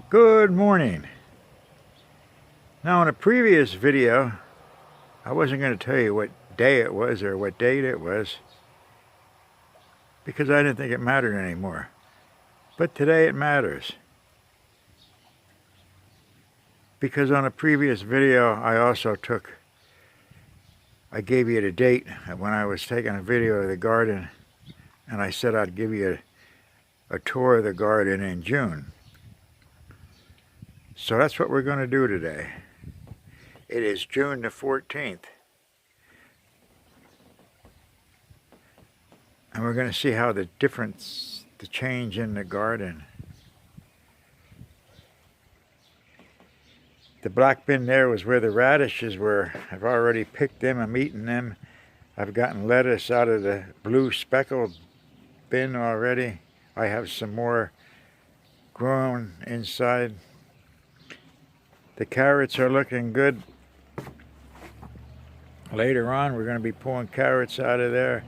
Good morning. Now in a previous video, I wasn't going to tell you what day it was or what date it was because I didn't think it mattered anymore. But today it matters. Because on a previous video, I gave you the date when I was taking a video of the garden, and I said I'd give you a tour of the garden in June. So that's what we're going to do today. It is June the 14th. And we're going to see how the change in the garden. The black bin there was where the radishes were. I've already picked them. I'm eating them. I've gotten lettuce out of the blue speckled bin already. I have some more grown inside. The carrots are looking good. Later on, we're going to be pulling carrots out of there.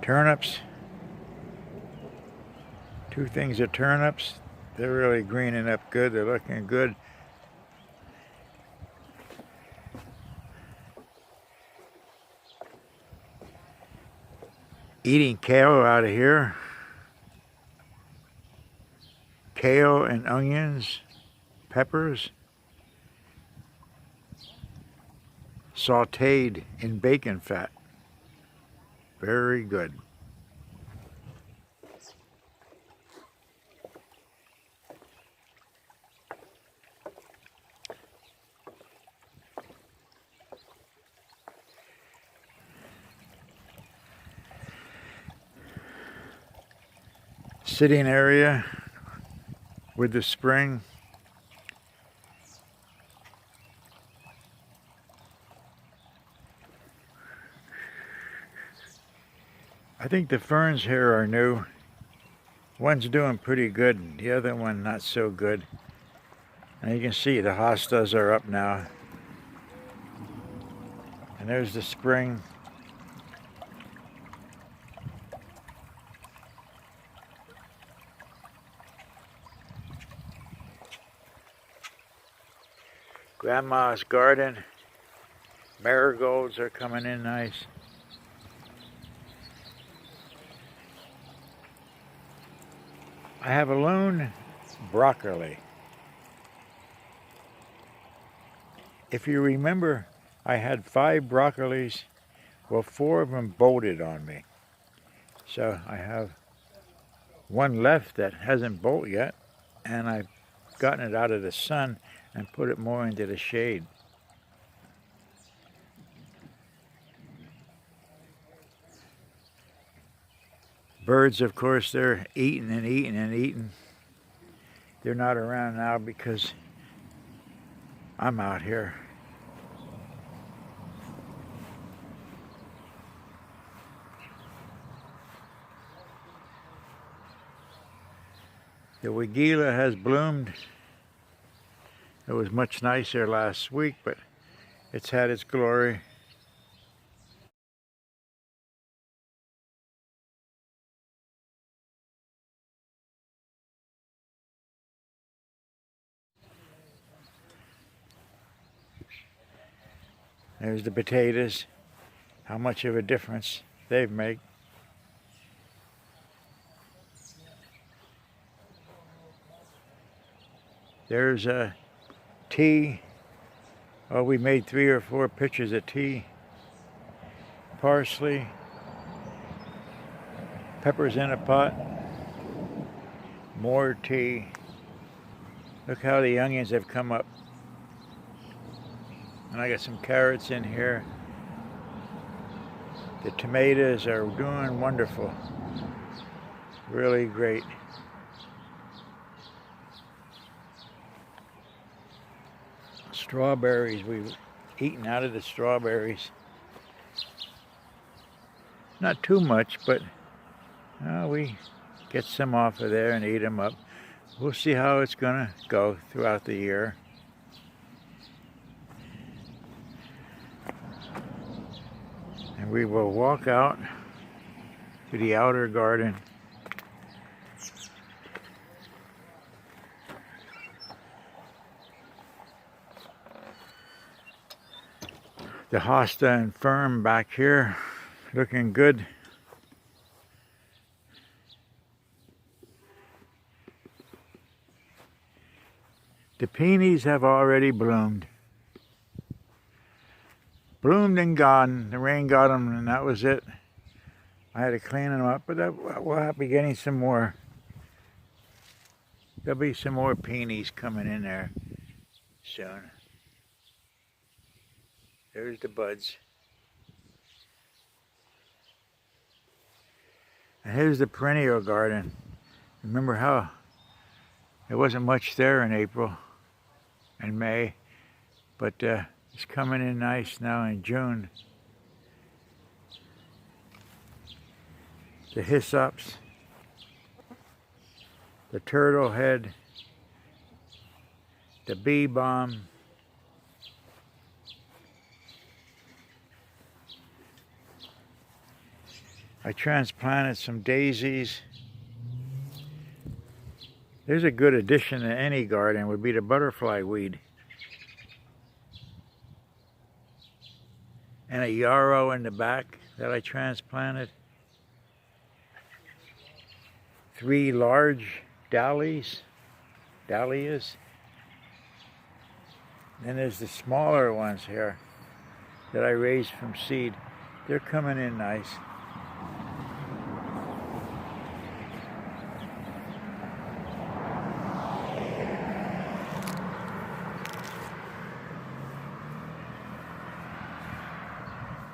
Turnips. 2 things of turnips. They're really greening up good. They're looking good. Eating kale out of here. Kale and onions, peppers, sauteed in bacon fat. Very good. Sitting area with the spring. I think the ferns here are new. One's doing pretty good, the other one not so good. And you can see the hostas are up now. And there's the spring. Grandma's garden. Marigolds are coming in nice. I have a lone broccoli. If you remember, I had 5 broccolis. Well, 4 of them bolted on me. So I have one left that hasn't bolted yet, and I've gotten it out of the sun and put it more into the shade. Birds, of course, they're eating and eating and eating. They're not around now because I'm out here. The weigela has bloomed. It was much nicer last week, but it's had its glory. There's the potatoes. How much of a difference they've made. There's a tea. Oh, we made 3 or 4 pitchers of tea. Parsley. Peppers in a pot. More tea. Look how the onions have come up. And I got some carrots in here. The tomatoes are doing wonderful. Really great. Strawberries, we've eaten out of the strawberries. Not too much, but we get some off of there and eat them up. We'll see how it's gonna go throughout the year. And we will walk out to the outer garden. The hosta and fern back here, looking good. The peonies have already bloomed. Bloomed and gone. The rain got them and that was it. I had to clean them up, but we'll be getting some more. There'll be some more peonies coming in there soon. There's the buds. And here's the perennial garden. Remember how there wasn't much there in April and May, but it's coming in nice now in June. The hyssops, the turtle head, the bee balm, I transplanted some daisies. There's a good addition to any garden would be the butterfly weed. And a yarrow in the back that I transplanted. 3 large dahlias. Then there's the smaller ones here that I raised from seed. They're coming in nice.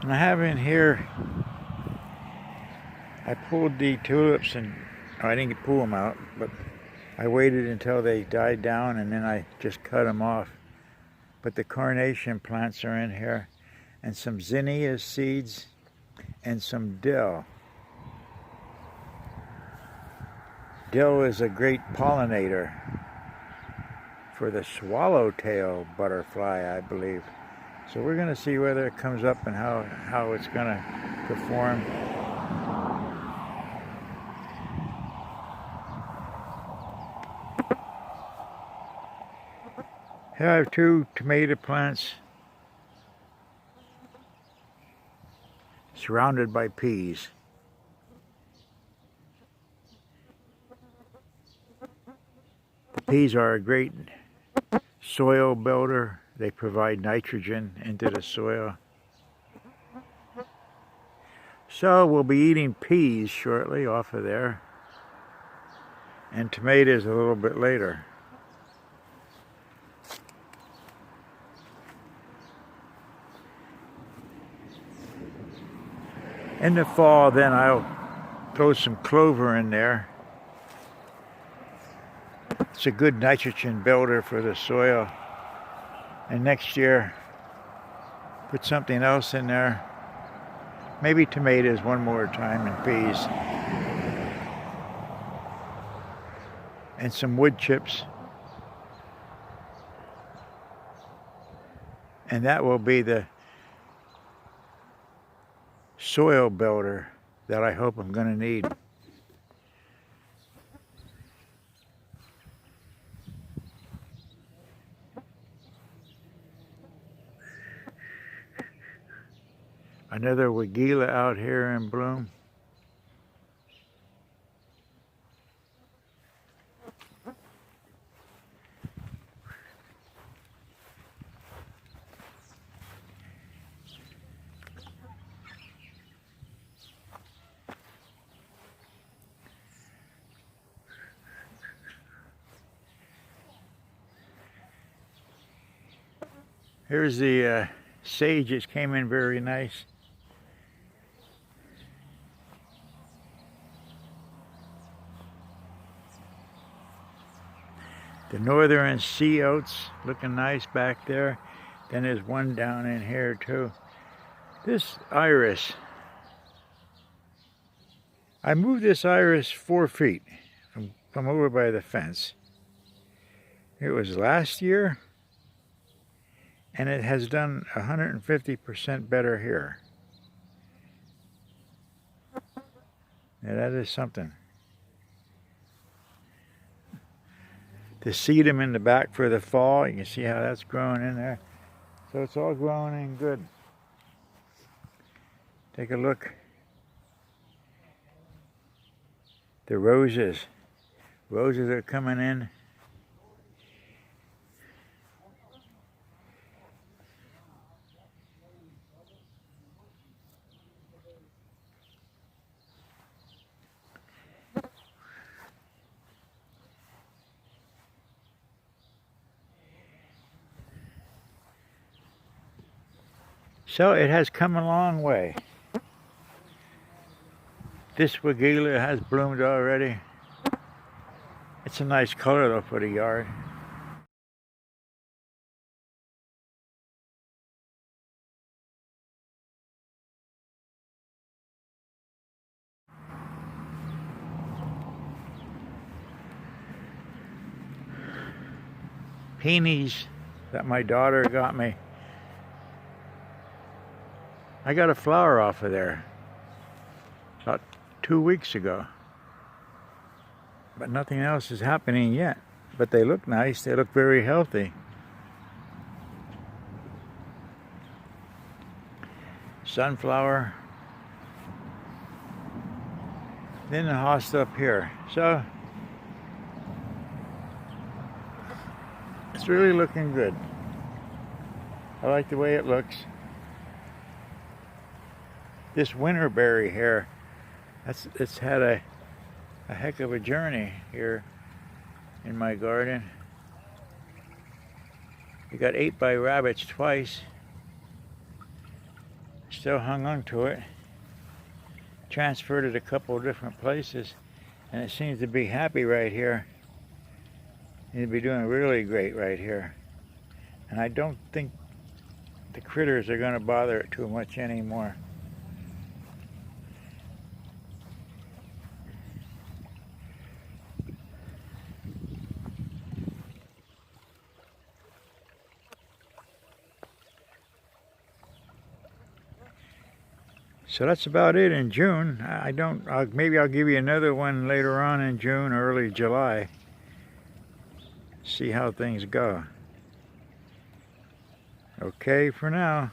And I have in here, I pulled the tulips and I didn't pull them out, but I waited until they died down and then I just cut them off. But the carnation plants are in here and some zinnia seeds and some dill. Dill is a great pollinator for the swallowtail butterfly, I believe. So we're going to see whether it comes up and how it's going to perform. Here I have 2 tomato plants surrounded by peas. The peas are a great soil builder. They provide nitrogen into the soil. So we'll be eating peas shortly off of there. And tomatoes a little bit later. In the fall then I'll throw some clover in there. It's a good nitrogen builder for the soil. And next year, put something else in there. Maybe tomatoes one more time and peas. And some wood chips. And that will be the soil builder that I hope I'm going to need. Another Weigela out here in bloom. Here's the sage that came in very nice. The northern sea oats looking nice back there. Then there's one down in here too. This iris, I moved this iris 4 feet from over by the fence. It was last year, and it has done 150% better here. Now that is something. The sedum in the back for the fall, you can see how that's growing in there. So it's all growing in good. Take a look. The roses. Roses are coming in. So it has come a long way. This Weigela has bloomed already. It's a nice color though for the yard. Peonies that my daughter got me. I got a flower off of there about 2 weeks ago. But nothing else is happening yet. But they look nice. They look very healthy. Sunflower. Then the host up here. So it's really looking good. I like the way it looks. This winterberry here, it's had a heck of a journey here in my garden. It got ate by rabbits twice. Still hung on to it. Transferred it a couple of different places, and it seems to be happy right here. It'd be doing really great right here. And I don't think the critters are going to bother it too much anymore. So that's about it in June. Maybe I'll give you another one later on in June, early July. See how things go. Okay for now.